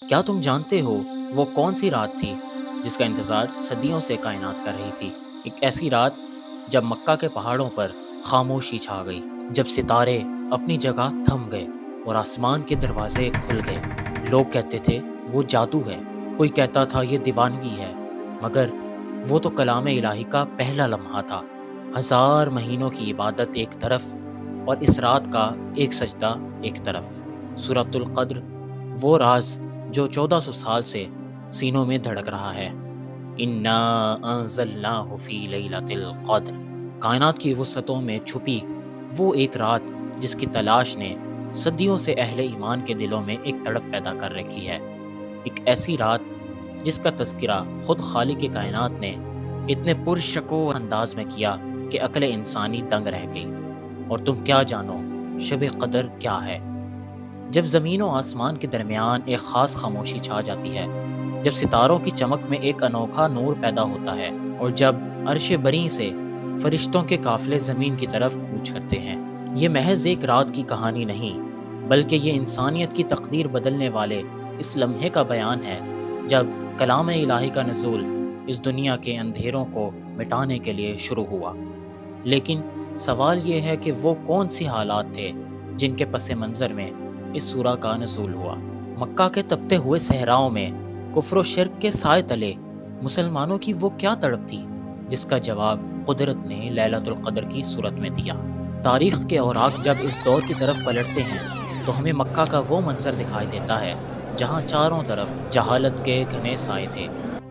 کیا تم جانتے ہو وہ کون سی رات تھی جس کا انتظار صدیوں سے کائنات کر رہی تھی؟ ایک ایسی رات جب مکہ کے پہاڑوں پر خاموشی چھا گئی، جب ستارے اپنی جگہ تھم گئے اور آسمان کے دروازے کھل گئے۔ لوگ کہتے تھے وہ جادو ہے، کوئی کہتا تھا یہ دیوانگی ہے، مگر وہ تو کلام الہی کا پہلا لمحہ تھا۔ ہزار مہینوں کی عبادت ایک طرف اور اس رات کا ایک سجدہ ایک طرف۔ سورۃ القدر، وہ راز جو 1400 سال سے سینوں میں دھڑک رہا ہے۔ انا انزلناہ فی لیلۃ القدر، کائنات کی وسعتوں میں چھپی وہ ایک رات جس کی تلاش نے صدیوں سے اہل ایمان کے دلوں میں ایک تڑپ پیدا کر رکھی ہے۔ ایک ایسی رات جس کا تذکرہ خود خالق کائنات نے اتنے پرشکو انداز میں کیا کہ عقل انسانی دنگ رہ گئی۔ اور تم کیا جانو شب قدر کیا ہے؟ جب زمین و آسمان کے درمیان ایک خاص خاموشی چھا جاتی ہے، جب ستاروں کی چمک میں ایک انوکھا نور پیدا ہوتا ہے، اور جب عرش بری سے فرشتوں کے قافلے زمین کی طرف کوچ کرتے ہیں۔ یہ محض ایک رات کی کہانی نہیں، بلکہ یہ انسانیت کی تقدیر بدلنے والے اس لمحے کا بیان ہے جب کلام الہی کا نزول اس دنیا کے اندھیروں کو مٹانے کے لیے شروع ہوا۔ لیکن سوال یہ ہے کہ وہ کون سی حالات تھے جن کے پس منظر میں اس سورہ کا نزول ہوا؟ مکہ کے تپتے ہوئے صحراؤں میں کفر و شرک کے سائے تلے مسلمانوں کی وہ کیا تڑپ تھی جس کا جواب قدرت نے لیلۃ القدر کی صورت میں دیا۔ تاریخ کے اوراق جب اس دور کی طرف پلٹتے ہیں تو ہمیں مکہ کا وہ منظر دکھائی دیتا ہے جہاں چاروں طرف جہالت کے گھنے سائے تھے،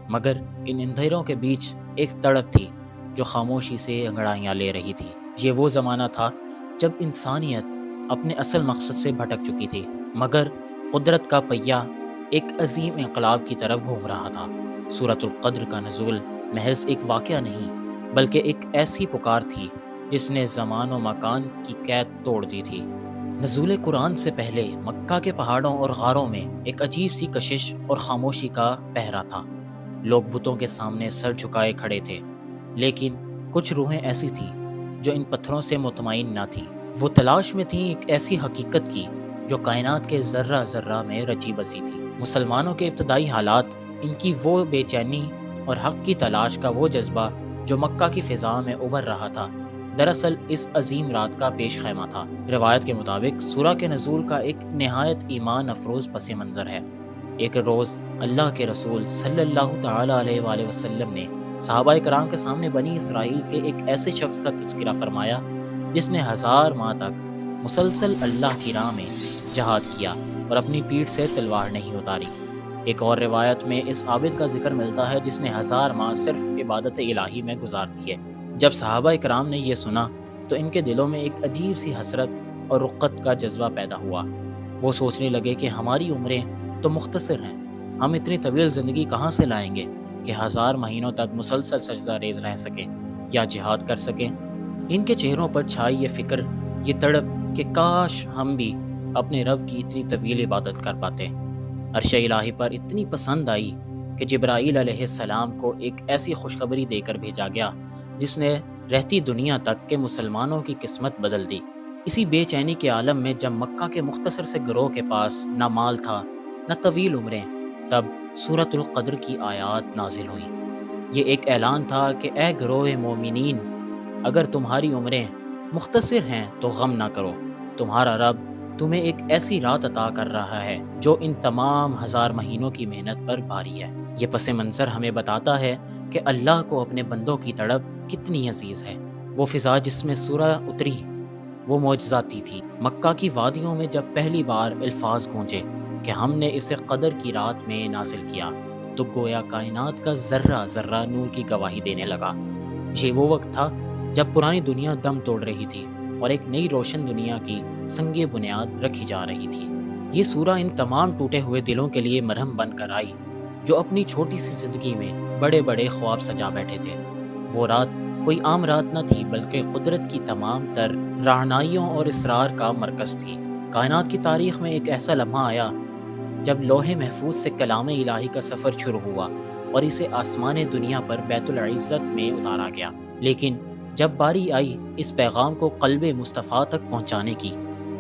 مگر ان اندھیروں کے بیچ ایک تڑپ تھی جو خاموشی سے انگڑائیاں لے رہی تھی۔ یہ وہ زمانہ تھا جب انسانیت اپنے اصل مقصد سے بھٹک چکی تھی، مگر قدرت کا پہیہ ایک عظیم انقلاب کی طرف گھوم رہا تھا۔ سورۃ القدر کا نزول محض ایک واقعہ نہیں، بلکہ ایک ایسی پکار تھی جس نے زمان و مکان کی قید توڑ دی تھی۔ نزول قرآن سے پہلے مکہ کے پہاڑوں اور غاروں میں ایک عجیب سی کشش اور خاموشی کا پہرا تھا۔ لوگ بتوں کے سامنے سر جھکائے کھڑے تھے، لیکن کچھ روحیں ایسی تھیں جو ان پتھروں سے مطمئن نہ تھیں۔ وہ تلاش میں تھیں ایک ایسی حقیقت کی جو کائنات کے ذرہ ذرہ میں رچی بسی تھی۔ مسلمانوں کے ابتدائی حالات، ان کی وہ بے چینی اور حق کی تلاش کا وہ جذبہ جو مکہ کی فضا میں ابھر رہا تھا، دراصل اس عظیم رات کا پیش خیمہ تھا۔ روایت کے مطابق سورہ کے نزول کا ایک نہایت ایمان افروز پس منظر ہے۔ ایک روز اللہ کے رسول صلی اللہ تعالی علیہ وآلہ وسلم نے صحابہ کرام کے سامنے بنی اسرائیل کے ایک ایسے شخص کا تذکرہ فرمایا جس نے 1000 ماہ تک مسلسل اللہ کی راہ میں جہاد کیا اور اپنی پیٹھ سے تلوار نہیں اتاری۔ ایک اور روایت میں اس عابد کا ذکر ملتا ہے جس نے 1000 ماہ صرف عبادت الہی میں گزار دیے۔ جب صحابہ کرام نے یہ سنا تو ان کے دلوں میں ایک عجیب سی حسرت اور رقت کا جذبہ پیدا ہوا۔ وہ سوچنے لگے کہ ہماری عمریں تو مختصر ہیں، ہم اتنی طویل زندگی کہاں سے لائیں گے کہ 1000 مہینوں تک مسلسل سجدہ ریز رہ سکیں یا جہاد کر سکیں۔ ان کے چہروں پر چھائی یہ فکر، یہ تڑپ کہ کاش ہم بھی اپنے رب کی اتنی طویل عبادت کر پاتے۔ عرش الہی پر اتنی پسند آئی کہ جبرائیل علیہ السلام کو ایک ایسی خوشخبری دے کر بھیجا گیا جس نے رہتی دنیا تک کے مسلمانوں کی قسمت بدل دی۔ اسی بے چینی کے عالم میں جب مکہ کے مختصر سے گروہ کے پاس نہ مال تھا نہ طویل عمریں، تب سورۃ القدر کی آیات نازل ہوئی۔ یہ ایک اعلان تھا کہ اے گروہ مومنین، اگر تمہاری عمریں مختصر ہیں تو غم نہ کرو، تمہارا رب تمہیں ایک ایسی رات عطا کر رہا ہے جو ان تمام 1000 مہینوں کی محنت پر بھاری ہے۔ یہ پس منظر ہمیں بتاتا ہے کہ اللہ کو اپنے بندوں کی تڑپ کتنی عزیز ہے۔ وہ فضا جس میں سورہ اتری وہ معجزاتی تھی۔ مکہ کی وادیوں میں جب پہلی بار الفاظ گونجے کہ ہم نے اسے قدر کی رات میں نازل کیا، تو گویا کائنات کا ذرہ ذرہ نور کی گواہی دینے لگا۔ یہ وہ وقت تھا جب پرانی دنیا دم توڑ رہی تھی اور ایک نئی روشن دنیا کی سنگ بنیاد رکھی جا رہی تھی۔ یہ سورہ ان تمام ٹوٹے ہوئے دلوں کے لیے مرہم بن کر آئی جو اپنی چھوٹی سی زندگی میں بڑے بڑے خواب سجا بیٹھے تھے۔ وہ رات کوئی عام رات نہ تھی، بلکہ قدرت کی تمام تر رعنائیوں اور اسرار کا مرکز تھی۔ کائنات کی تاریخ میں ایک ایسا لمحہ آیا جب لوح محفوظ سے کلام الہی کا سفر شروع ہوا اور اسے آسمان دنیا پر بیت العزت میں اتارا گیا۔ لیکن جب باری آئی اس پیغام کو قلب مصطفیٰ تک پہنچانے کی،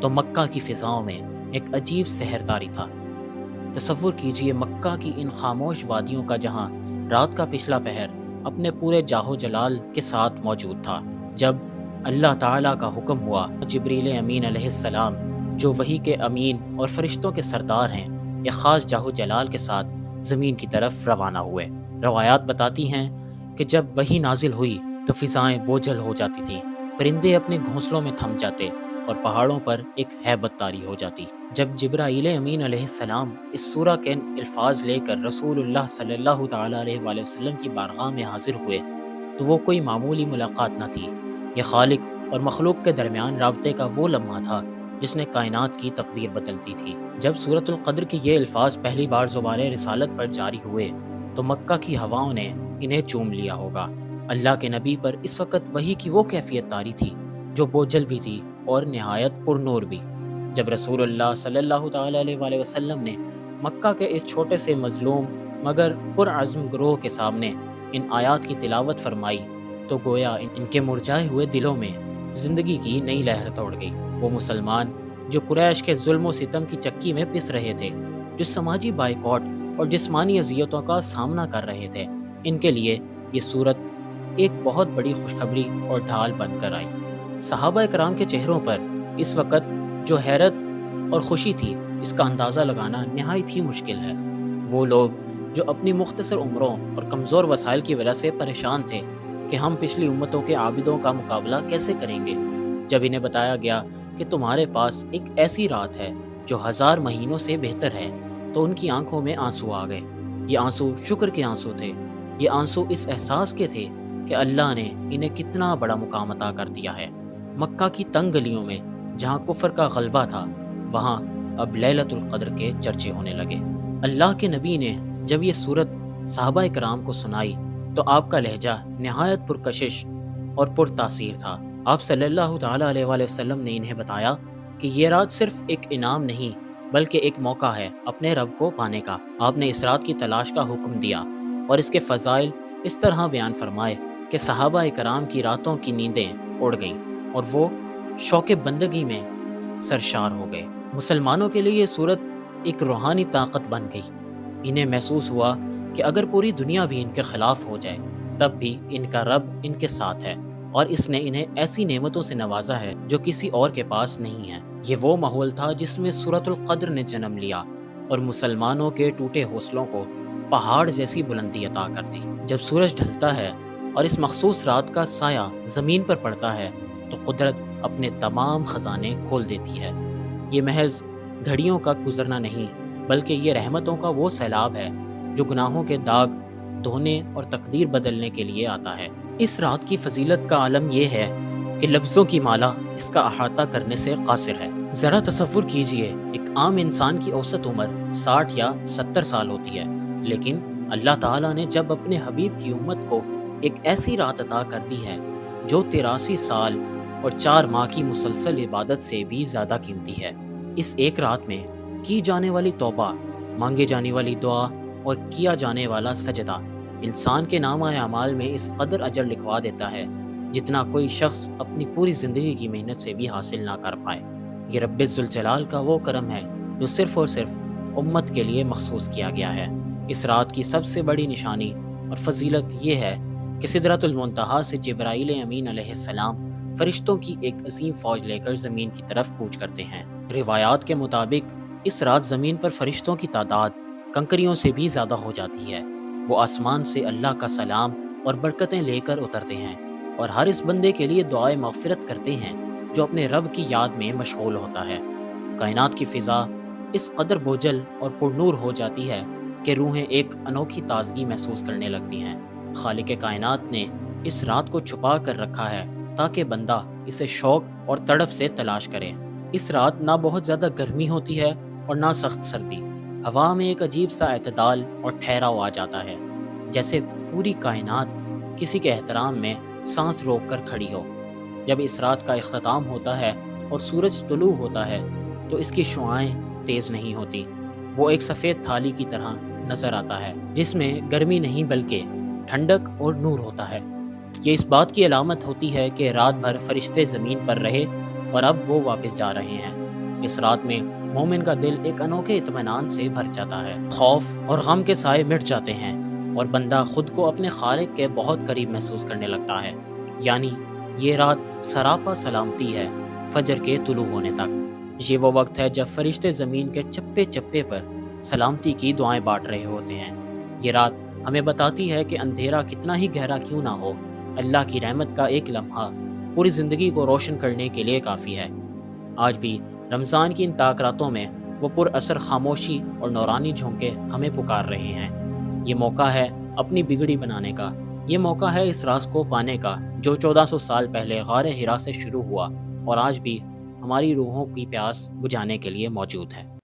تو مکہ کی فضاؤں میں ایک عجیب سحر طاری تھا۔ تصور کیجئے مکہ کی ان خاموش وادیوں کا جہاں رات کا پچھلا پہر اپنے پورے جاہو جلال کے ساتھ موجود تھا، جب اللہ تعالیٰ کا حکم ہوا جبریل امین علیہ السلام، جو وحی کے امین اور فرشتوں کے سردار ہیں، ایک خاص جاہو جلال کے ساتھ زمین کی طرف روانہ ہوئے۔ روایات بتاتی ہیں کہ جب وحی نازل ہوئی تو فضائیں بوجھل ہو جاتی تھیں، پرندے اپنے گھونسلوں میں تھم جاتے اور پہاڑوں پر ایک ہیبت طاری ہو جاتی۔ جب جبرائیل امین علیہ السلام اس سورہ کے الفاظ لے کر رسول اللہ صلی اللہ تعالیٰ علیہ وآلہ وسلم کی بارگاہ میں حاضر ہوئے تو وہ کوئی معمولی ملاقات نہ تھی، یہ خالق اور مخلوق کے درمیان رابطے کا وہ لمحہ تھا جس نے کائنات کی تقدیر بدلتی تھی۔ جب سورۃ القدر کے یہ الفاظ پہلی بار زبان رسالت پر جاری ہوئے تو مکہ کی ہواؤں نے انہیں چوم لیا ہوگا۔ اللہ کے نبی پر اس وقت وحی کی وہ کیفیت طاری تھی جو بوجھل بھی تھی اور نہایت پرنور بھی۔ جب رسول اللہ صلی اللہ تعالیٰ علیہ وآلہ وسلم نے مکہ کے اس چھوٹے سے مظلوم مگر پرعزم گروہ کے سامنے ان آیات کی تلاوت فرمائی تو گویا ان کے مرجھائے ہوئے دلوں میں زندگی کی نئی لہر توڑ گئی۔ وہ مسلمان جو قریش کے ظلم و ستم کی چکی میں پس رہے تھے، جو سماجی بائیکاٹ اور جسمانی اذیتوں کا سامنا کر رہے تھے، ان کے لیے یہ صورت ایک بہت بڑی خوشخبری اور ڈھال بن کر آئی۔ صحابہ کرام کے چہروں پر اس وقت جو حیرت اور خوشی تھی، اس کا اندازہ لگانا نہایت ہی مشکل ہے۔ وہ لوگ جو اپنی مختصر عمروں اور کمزور وسائل کی وجہ سے پریشان تھے کہ ہم پچھلی امتوں کے عابدوں کا مقابلہ کیسے کریں گے، جب انہیں بتایا گیا کہ تمہارے پاس ایک ایسی رات ہے جو 1000 مہینوں سے بہتر ہے، تو ان کی آنکھوں میں آنسو آ گئے۔ یہ آنسو شکر کے آنسو تھے، یہ آنسو اس احساس کے تھے کہ اللہ نے انہیں کتنا بڑا مقام عطا کر دیا ہے۔ مکہ کی تنگ گلیوں میں جہاں کفر کا غلبہ تھا، وہاں اب لیلۃ القدر کے چرچے ہونے لگے۔ اللہ کے نبی نے جب یہ صورت صحابہ کرام کو سنائی تو آپ کا لہجہ نہایت پرکشش اور پرتاثیر تھا۔ آپ صلی اللہ تعالیٰ علیہ وآلہ وسلم نے انہیں بتایا کہ یہ رات صرف ایک انعام نہیں بلکہ ایک موقع ہے اپنے رب کو پانے کا۔ آپ نے اس رات کی تلاش کا حکم دیا اور اس کے فضائل اس طرح بیان فرمائے کہ صحابہ کرام کی راتوں کی نیندیں اڑ گئیں اور وہ شوق بندگی میں سرشار ہو گئے۔ مسلمانوں کے لیے یہ صورت ایک روحانی طاقت بن گئی۔ انہیں محسوس ہوا کہ اگر پوری دنیا بھی ان کے خلاف ہو جائے تب بھی ان کا رب ان کے ساتھ ہے اور اس نے انہیں ایسی نعمتوں سے نوازا ہے جو کسی اور کے پاس نہیں ہے۔ یہ وہ ماحول تھا جس میں سورۃ القدر نے جنم لیا اور مسلمانوں کے ٹوٹے حوصلوں کو پہاڑ جیسی بلندی عطا کر دی۔ جب سورج ڈھلتا ہے اور اس مخصوص رات کا سایہ زمین پر پڑتا ہے تو قدرت اپنے تمام خزانے کھول دیتی ہے۔ یہ محض گھڑیوں کا گزرنا نہیں بلکہ یہ رحمتوں کا وہ سیلاب ہے جو گناہوں کے داغ دھونے اور تقدیر بدلنے کے لیے آتا ہے۔ اس رات کی فضیلت کا عالم یہ ہے کہ لفظوں کی مالا اس کا احاطہ کرنے سے قاصر ہے۔ ذرا تصور کیجئے، ایک عام انسان کی اوسط عمر 60 یا 70 سال ہوتی ہے، لیکن اللہ تعالیٰ نے جب اپنے حبیب کی امت کو ایک ایسی رات عطا کر دی ہے جو 83 سال اور 4 ماہ کی مسلسل عبادت سے بھی زیادہ قیمتی ہے۔ اس ایک رات میں کی جانے والی توبہ، مانگے جانے والی دعا اور کیا جانے والا سجدہ انسان کے نامہ اعمال میں اس قدر اجر لکھوا دیتا ہے جتنا کوئی شخص اپنی پوری زندگی کی محنت سے بھی حاصل نہ کر پائے۔ یہ رب ذوالجلال کا وہ کرم ہے جو صرف اور صرف امت کے لیے مخصوص کیا گیا ہے۔ اس رات کی سب سے بڑی نشانی اور فضیلت یہ ہے کہ سدرۃ المنتہا سے جبرائیل امین علیہ السلام فرشتوں کی ایک عظیم فوج لے کر زمین کی طرف کوچ کرتے ہیں۔ روایات کے مطابق اس رات زمین پر فرشتوں کی تعداد کنکریوں سے بھی زیادہ ہو جاتی ہے۔ وہ آسمان سے اللہ کا سلام اور برکتیں لے کر اترتے ہیں اور ہر اس بندے کے لیے دعائے مغفرت کرتے ہیں جو اپنے رب کی یاد میں مشغول ہوتا ہے۔ کائنات کی فضا اس قدر بوجھل اور پرنور ہو جاتی ہے کہ روحیں ایک انوکھی تازگی محسوس کرنے لگتی ہیں۔ خالق کائنات نے اس رات کو چھپا کر رکھا ہے تاکہ بندہ اسے شوق اور تڑپ سے تلاش کرے۔ اس رات نہ بہت زیادہ گرمی ہوتی ہے اور نہ سخت سردی۔ ہوا میں ایک عجیب سا اعتدال اور ٹھہراؤ آ جاتا ہے، جیسے پوری کائنات کسی کے احترام میں سانس روک کر کھڑی ہو۔ جب اس رات کا اختتام ہوتا ہے اور سورج طلوع ہوتا ہے تو اس کی شعاعیں تیز نہیں ہوتی، وہ ایک سفید تھالی کی طرح نظر آتا ہے جس میں گرمی نہیں بلکہ ٹھنڈک اور نور ہوتا ہے۔ یہ اس بات کی علامت ہوتی ہے کہ رات بھر فرشتے زمین پر رہے اور اب وہ واپس جا رہے ہیں۔ اس رات میں مومن کا دل ایک انوکھے اطمینان سے بھر جاتا ہے، خوف اور غم کے سائے مٹ جاتے ہیں اور بندہ خود کو اپنے خالق کے بہت قریب محسوس کرنے لگتا ہے۔ یعنی یہ رات سراپا سلامتی ہے فجر کے طلوع ہونے تک۔ یہ وہ وقت ہے جب فرشتے زمین کے چپے چپے پر سلامتی کی دعائیں بانٹ رہے ہوتے ہیں۔ یہ رات ہمیں بتاتی ہے کہ اندھیرا کتنا ہی گہرا کیوں نہ ہو، اللہ کی رحمت کا ایک لمحہ پوری زندگی کو روشن کرنے کے لیے کافی ہے۔ آج بھی رمضان کی ان طاق راتوں میں وہ پر اثر خاموشی اور نورانی جھونکے ہمیں پکار رہے ہیں۔ یہ موقع ہے اپنی بگڑی بنانے کا، یہ موقع ہے اس راز کو پانے کا جو 1400 سال پہلے غار ہرا سے شروع ہوا اور آج بھی ہماری روحوں کی پیاس بجھانے کے لیے موجود ہے۔